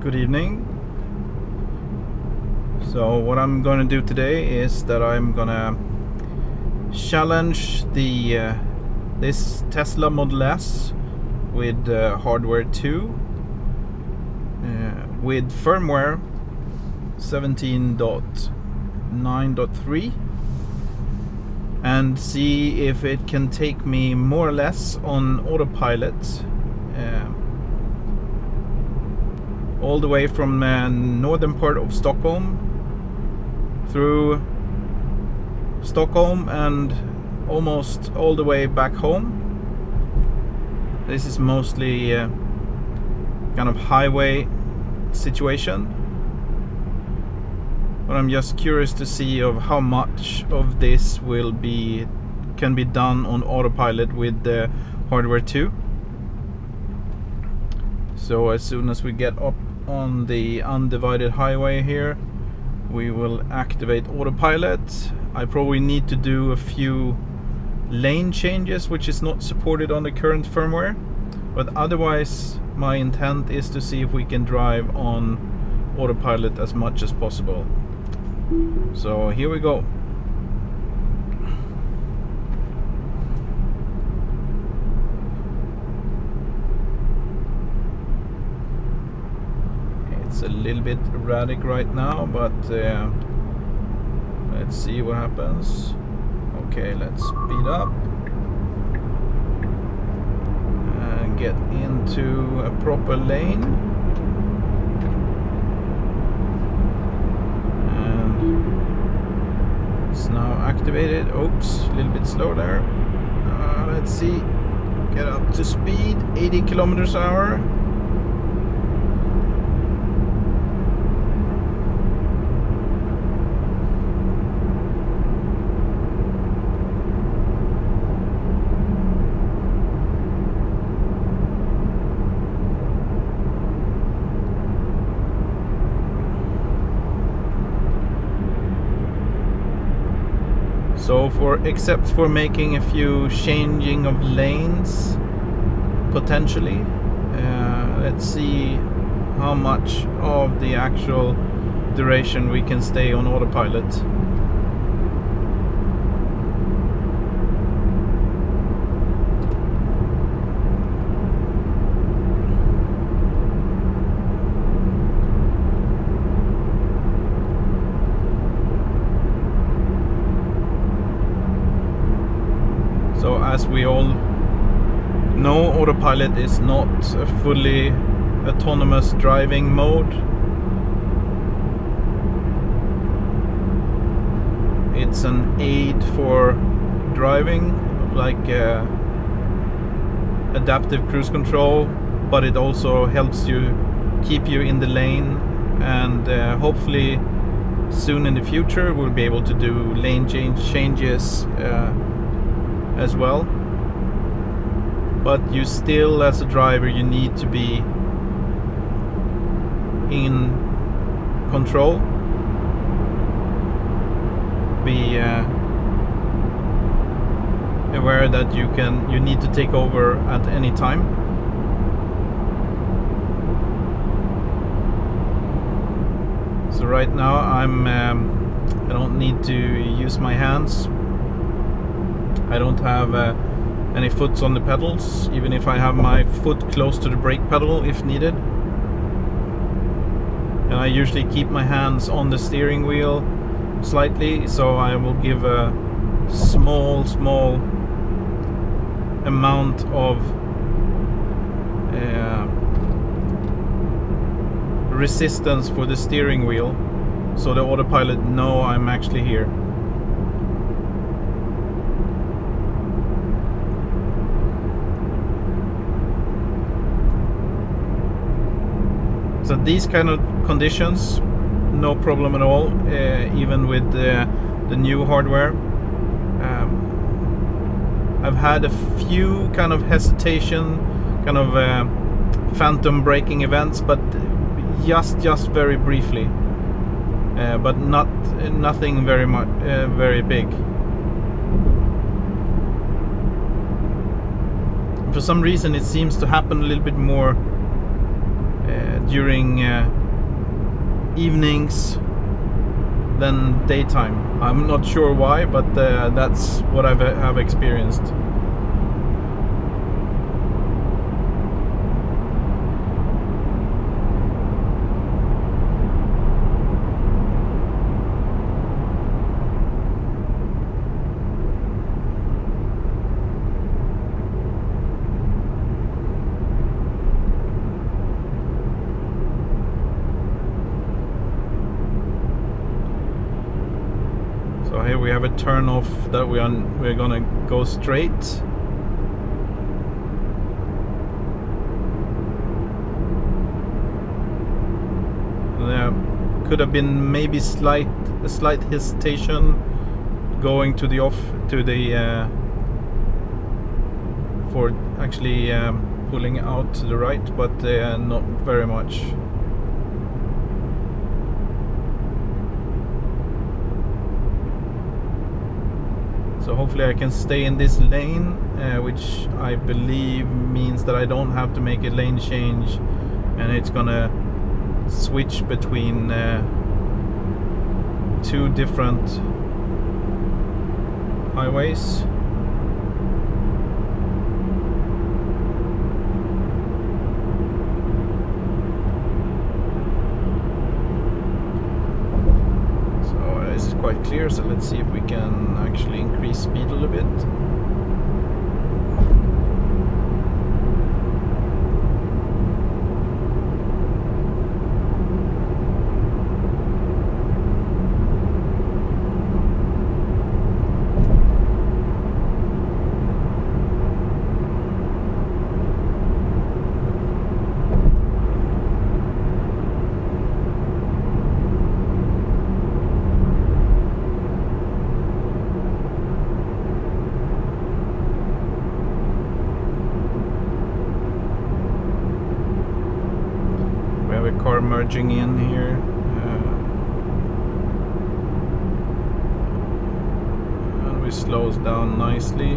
Good evening. So what I'm going to do today is that I'm going to challenge the this Tesla Model S with hardware 2 with firmware 17.9.3 and see if it can take me more or less on autopilot all the way from the northern part of Stockholm through Stockholm and almost all the way back home. This is mostly kind of highway situation, but I'm just curious to see of how much of this can be done on autopilot with the hardware 2. So as soon as we get up on the undivided highway here, we will activate autopilot. I probably need to do a few lane changes, which is not supported on the current firmware, but otherwise my intent is to see if we can drive on autopilot as much as possible. So here we go. It's a little bit erratic right now, but let's see what happens. Okay, let's speed up and get into a proper lane. And it's now activated. Oops, a little bit slow there. Let's see. Get up to speed, 80 kilometers an hour. So except for making a few changing of lanes, potentially, let's see how much of the actual duration we can stay on autopilot. So as we all know, autopilot is not a fully autonomous driving mode. It's an aid for driving, like adaptive cruise control, but it also helps you keep you in the lane, and hopefully soon in the future we'll be able to do lane changes as well. But you still, as a driver, you need to be in control, be aware that you need to take over at any time. So right now I don't need to use my hands. I don't have any foot on the pedals, even if I have my foot close to the brake pedal if needed. And I usually keep my hands on the steering wheel slightly, so I will give a small amount of resistance for the steering wheel, so the autopilot know I'm actually here. So these kind of conditions, no problem at all, even with the new hardware. I've had a few kind of hesitation, kind of phantom braking events, but just very briefly, but nothing very big. For some reason it seems to happen a little bit more during evenings than daytime. I'm not sure why, but that's what I have experienced. So here we have a turn off that we're gonna go straight. There could have been maybe a slight hesitation going to the for actually pulling out to the right, but not very much. So hopefully I can stay in this lane, which I believe means that I don't have to make a lane change, and it's gonna switch between two different highways. This is quite clear, so let's see if we can actually increase speed a little bit. Car merging in here, and we slows down nicely.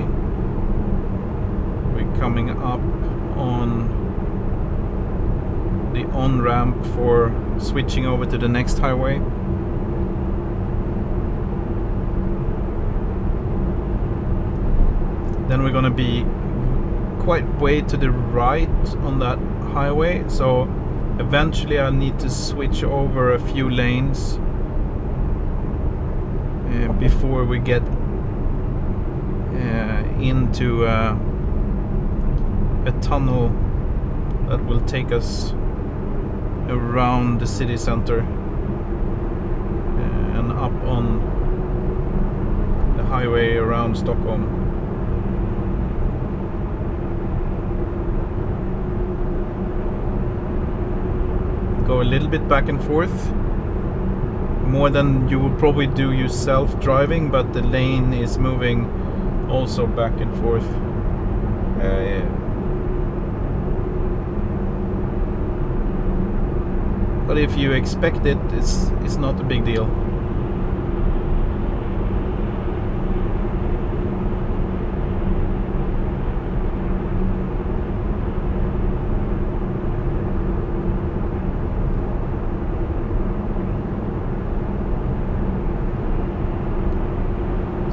We're coming up on the on-ramp for switching over to the next highway. Then we're gonna be quite way to the right on that highway, so eventually I'll need to switch over a few lanes before we get into a tunnel that will take us around the city center and up on the highway around Stockholm. Go a little bit back and forth, more than you would probably do yourself driving, but the lane is moving also back and forth. But if you expect it, it's not a big deal.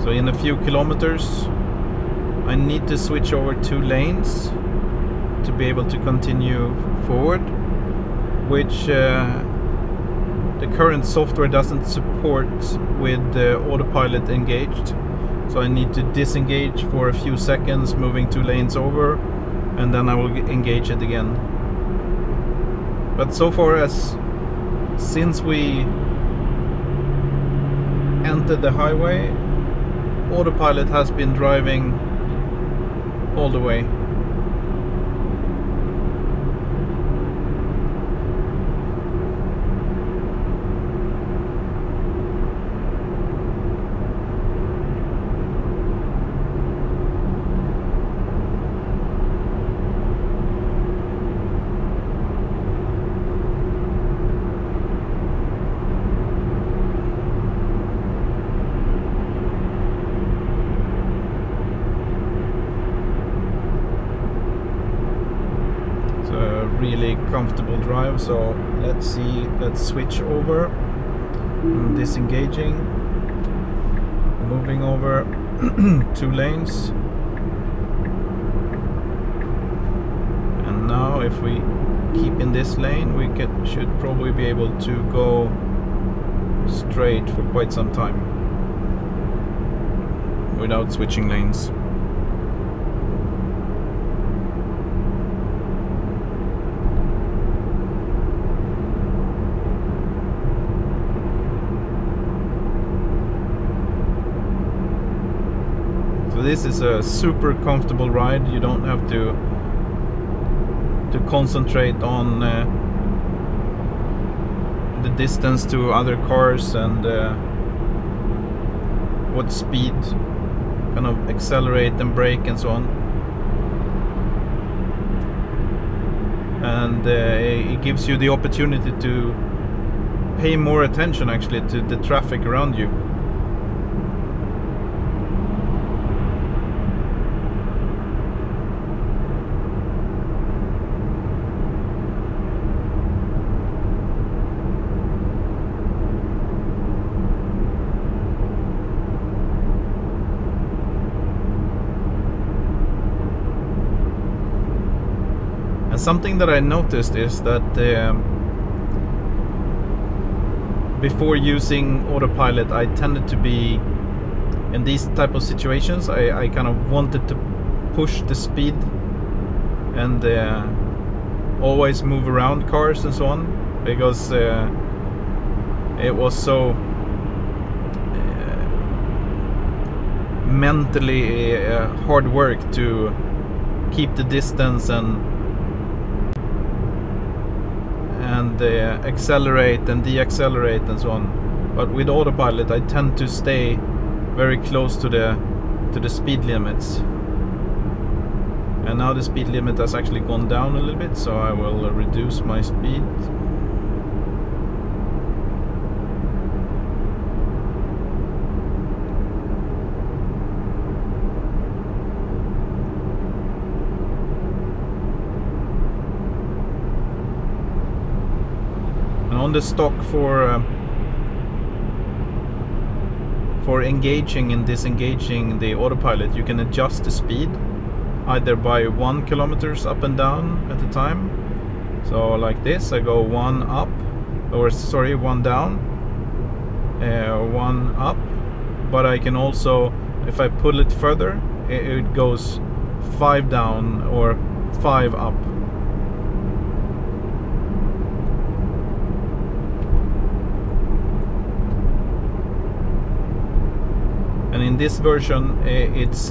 So in a few kilometers I need to switch over 2 lanes to be able to continue forward, which the current software doesn't support with the Autopilot engaged. So I need to disengage for a few seconds, moving 2 lanes over, and then I will engage it again. But so far, since we entered the highway, Autopilot has been driving all the way. all-wheel drive. So let's see, let's switch over. Disengaging, moving over 2 lanes, and now if we keep in this lane, we should probably be able to go straight for quite some time without switching lanes. This is a super comfortable ride. You don't have to concentrate on the distance to other cars and what speed kind of accelerate and brake and so on. And it gives you the opportunity to pay more attention actually to the traffic around you. And something that I noticed is that before using Autopilot, I tended to be in these type of situations. I kind of wanted to push the speed and always move around cars and so on, because it was so mentally hard work to keep the distance and accelerate and deaccelerate and so on. But with Autopilot, I tend to stay very close to the speed limits. And now the speed limit has actually gone down a little bit, so I will reduce my speed. On the stock for engaging and disengaging the Autopilot, you can adjust the speed either by 1 kilometers up and down at a time. So like this, I go 1 up, or sorry, 1 down, 1 up. But I can also, if I pull it further, it goes 5 down or 5 up. And in this version, it's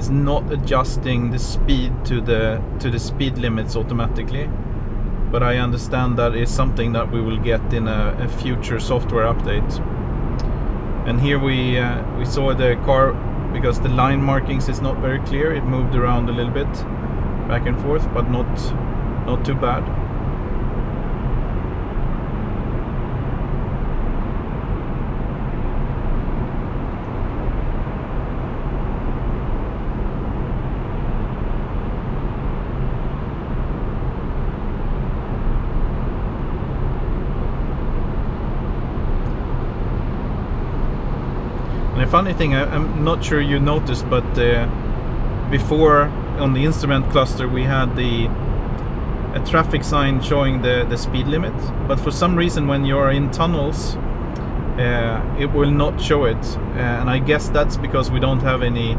not adjusting the speed to the speed limits automatically, but I understand that is something that we will get in a future software update. And here we saw the car, because the line markings is not very clear. It moved around a little bit back and forth, but not too bad. And the funny thing, I'm not sure you noticed, but before on the instrument cluster we had a traffic sign showing the speed limit, but for some reason when you're in tunnels it will not show it, and I guess that's because we don't have any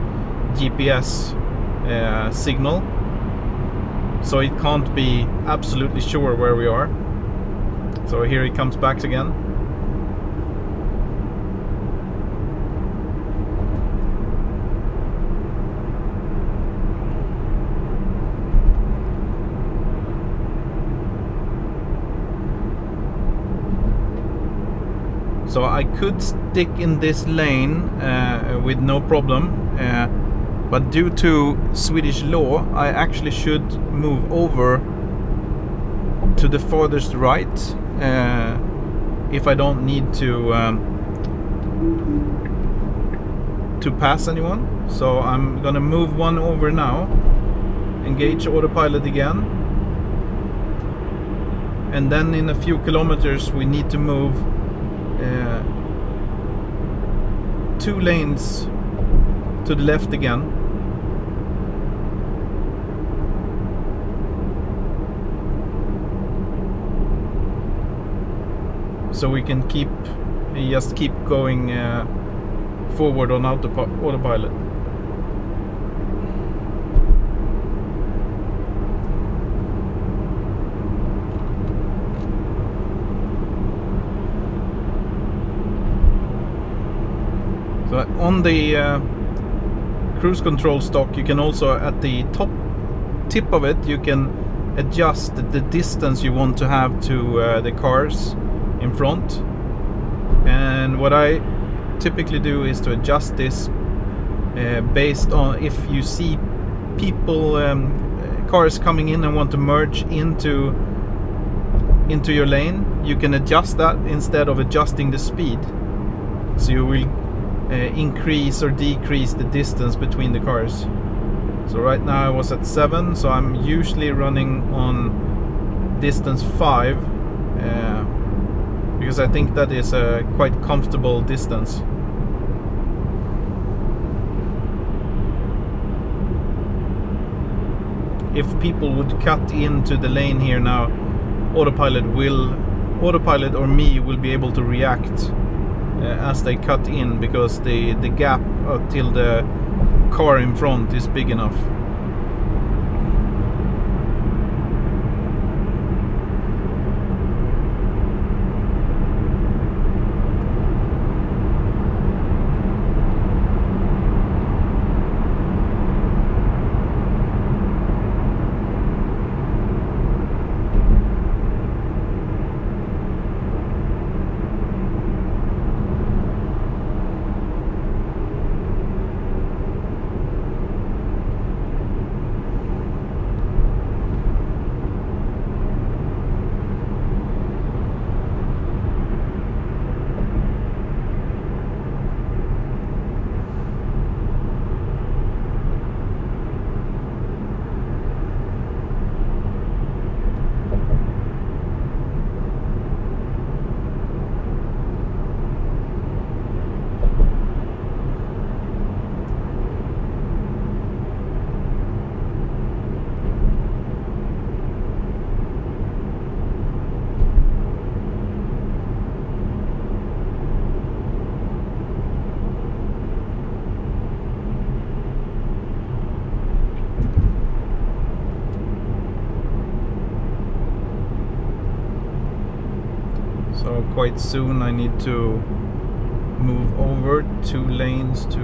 GPS signal, so it can't be absolutely sure where we are. So here it comes back again. So I could stick in this lane with no problem, but due to Swedish law, I actually should move over to the farthest right if I don't need to pass anyone. So I'm gonna move one over now, engage Autopilot again. and then in a few kilometers we need to move 2 lanes to the left again. So we can just keep going forward on autopilot. So on the cruise control stock, you can also, at the top tip of it, you can adjust the distance you want to have to the cars in front. And what I typically do is to adjust this based on if you see people, cars coming in and want to merge into your lane, you can adjust that instead of adjusting the speed. So you will increase or decrease the distance between the cars. So right now I was at 7, so I'm usually running on distance 5, because I think that is a quite comfortable distance. If people would cut into the lane here now, Autopilot or me will be able to react as they cut in, because the gap till the car in front is big enough. So quite soon I need to move over 2 lanes to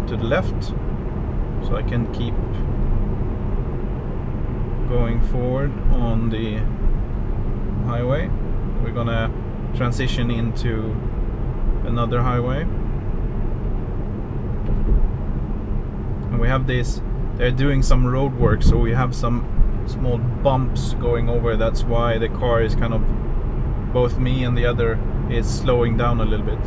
the left, so I can keep going forward on the highway. We're gonna transition into another highway, and we have this, they're doing some road work, so we have some small bumps going over. That's why the car is kind of, both me and the other is slowing down a little bit.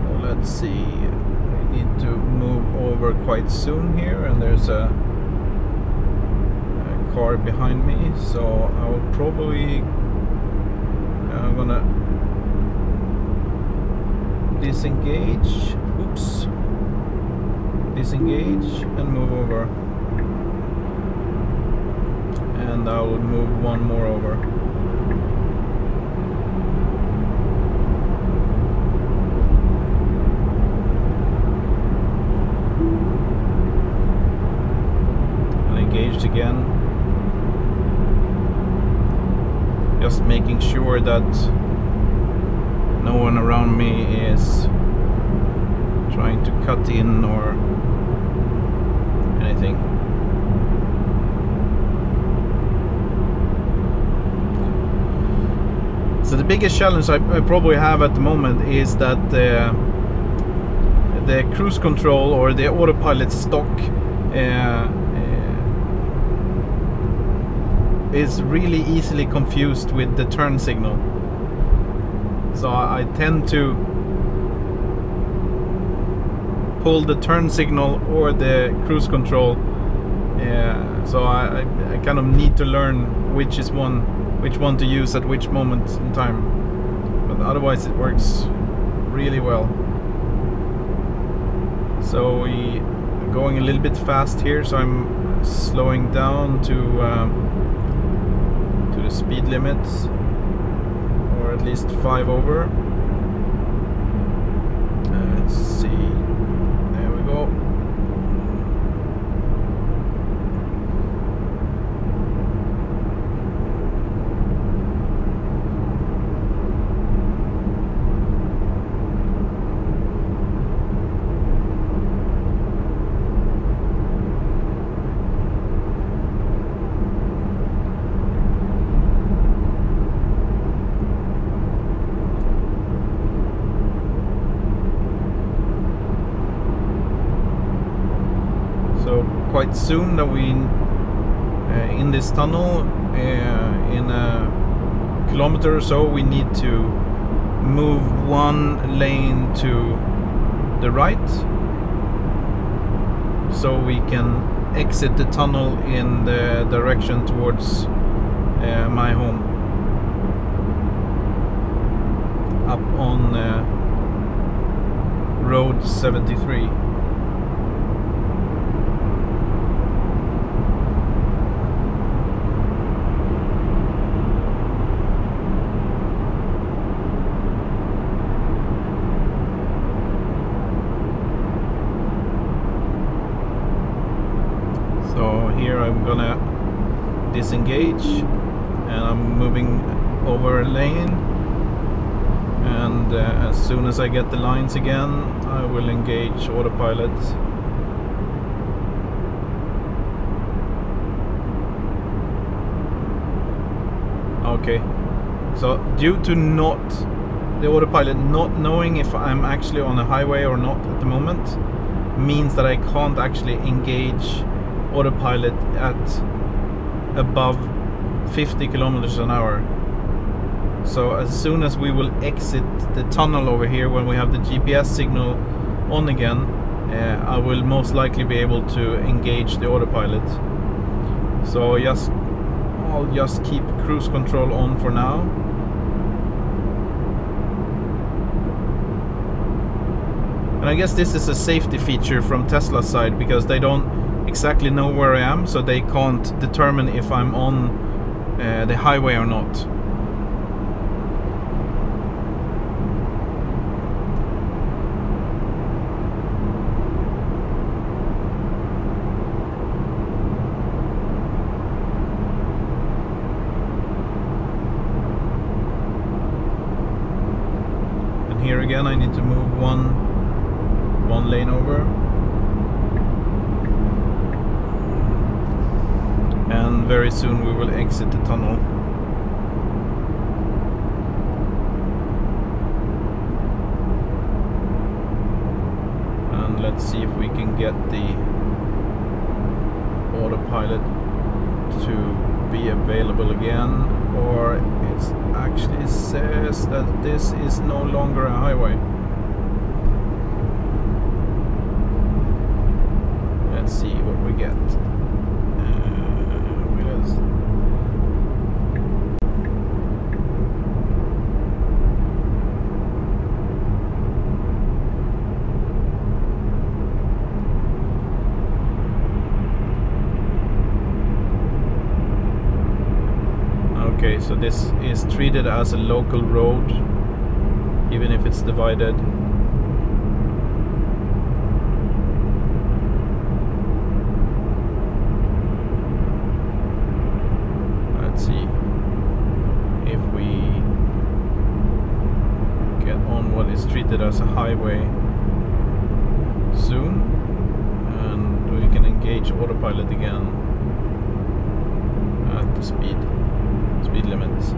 Well, let's see, we need to move over quite soon here, and there's a car behind me, so I will probably, I'm gonna disengage, disengage and move over, and I will move one more over. And engaged again, just making sure that no one around me is trying to cut in or anything. So the biggest challenge I probably have at the moment is that the cruise control or the autopilot stock is really easily confused with the turn signal. So I tend to pull the turn signal or the cruise control. So I kind of need to learn which one to use at which moment in time. But otherwise it works really well. So we are going a little bit fast here, so I'm slowing down to the speed limit, or at least 5 over. Let's see. There we go. Quite soon that we in this tunnel, in a kilometer or so, we need to move one lane to the right so we can exit the tunnel in the direction towards my home, up on road 73. I'm gonna disengage, and I'm moving over a lane, and as soon as I get the lines again, I will engage autopilot. Okay, so due to the autopilot not knowing if I'm actually on a highway or not at the moment, means that I can't actually engage autopilot at above 50 kilometers an hour. So as soon as we will exit the tunnel over here, when we have the GPS signal on again, I will most likely be able to engage the autopilot. So I'll just keep cruise control on for now. And I guess this is a safety feature from Tesla's side, because they don't exactly know where I am, so they can't determine if I'm on the highway or not. And here again I need to move one lane over. And very soon we will exit the tunnel. And let's see if we can get the autopilot to be available again, or it actually says that this is no longer a highway. Let's see what we get. Okay, so this is treated as a local road, even if it's divided. Let's see if we get on what is treated as a highway soon, and we can engage autopilot again at the speed limits.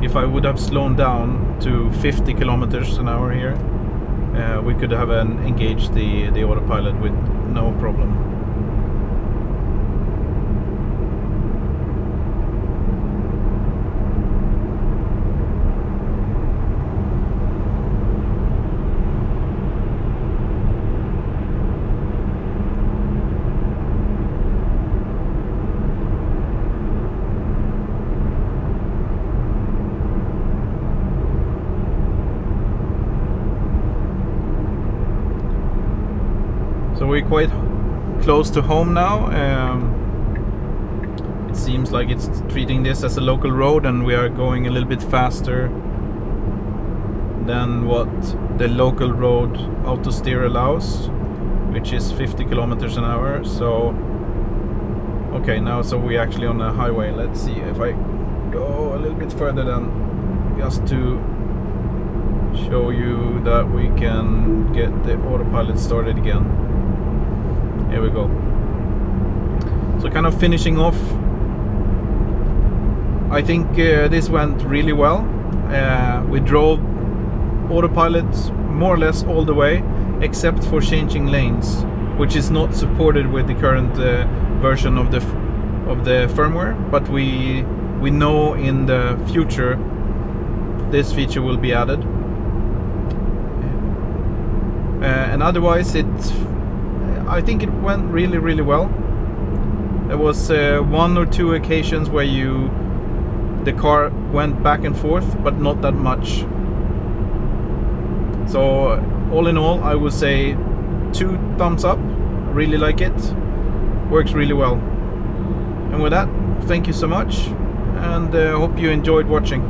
If I would have slowed down to 50 kilometers an hour here, we could have engaged the autopilot with no problem. So we're quite close to home now. It seems like it's treating this as a local road, and we are going a little bit faster than what the local road auto steer allows, which is 50 kilometers an hour. So okay, now so we're actually on a highway. Let's see if I go a little bit further then, just to show you that we can get the autopilot started again. Here we go. So kind of finishing off, I think this went really well. We drove autopilot more or less all the way, except for changing lanes, which is not supported with the current version of the firmware, but we know in the future this feature will be added. And otherwise I think it went really well. There was one or two occasions where the car went back and forth, but not that much. So all in all, I would say 2 thumbs up. I really like it. Works really well. And with that, thank you so much, and hope you enjoyed watching.